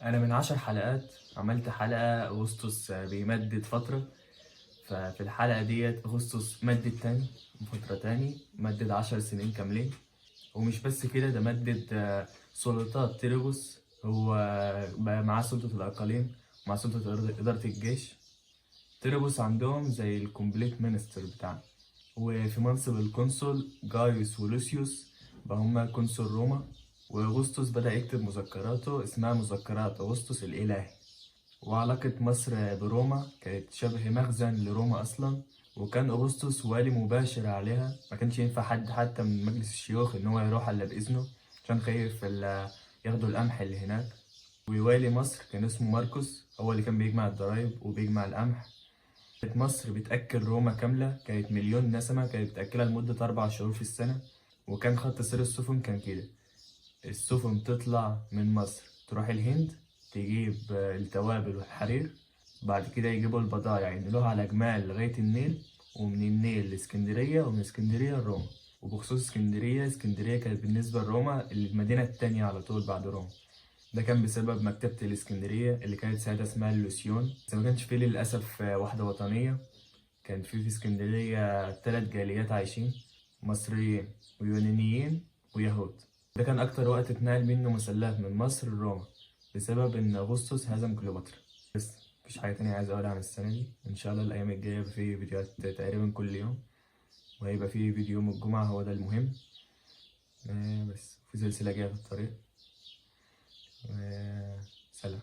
أنا من 10 حلقات عملت حلقة أغسطس بيمدد فترة. ففي الحلقة ديت أغسطس مدد تاني فترة تاني، مدد 10 سنين كاملين. ومش بس كده، ده مدد سلطات تيربوس. هو بقى معاه سلطة الأقاليم، معاه سلطة إدارة الجيش. تيربوس عندهم زي الكومبليت مينستر بتاعنا. وفي منصب القنصل جايوس ولوسيوس بقى هما قنصل روما. وأغسطس بدأ يكتب مذكراته اسمها مذكرات أغسطس الإلهي. وعلاقة مصر بروما كانت شبه مخزن لروما أصلا. وكان أغسطس والي مباشر عليها، ما كانش ينفع حد حتى من مجلس الشيوخ إن هو يروح إلا بإذنه، عشان خايف ياخدوا القمح اللي هناك. ووالي مصر كان اسمه ماركوس، هو اللي كان بيجمع الضرايب وبيجمع القمح. كانت مصر بتأكل روما كاملة، كانت مليون نسمة، كانت بتأكلها لمدة 4 شهور في السنة. وكان خط سير السفن كان كده: السفن تطلع من مصر تروح الهند، تجيب التوابل والحرير. بعد كده يجيبوا البضايع ينقلوها على جمال لغاية النيل، ومن النيل لإسكندرية، ومن إسكندرية لروما. وبخصوص اسكندرية كانت بالنسبة لروما المدينة التانية على طول بعد روما. ده كان بسبب مكتبة الإسكندرية اللي كانت ساعتها اسمها اللوسيون، بس ما كانش فيه للأسف وحدة وطنية. كان في اسكندرية 3 جاليات عايشين: مصريين ويونانيين ويهود. ده كان أكتر وقت اتنقل منه مسلات من مصر لروما، بسبب إن أغسطس هزم كليوباترا. بس مفيش حاجة تانية عايز أقولها عن السنة دي. إن شاء الله الأيام الجاية يبقى فيه فيديوهات تقريبا كل يوم، وهيبقى فيه فيديو يوم الجمعة، هو ده المهم. بس في سلسلة جاية في الطريق. سلام.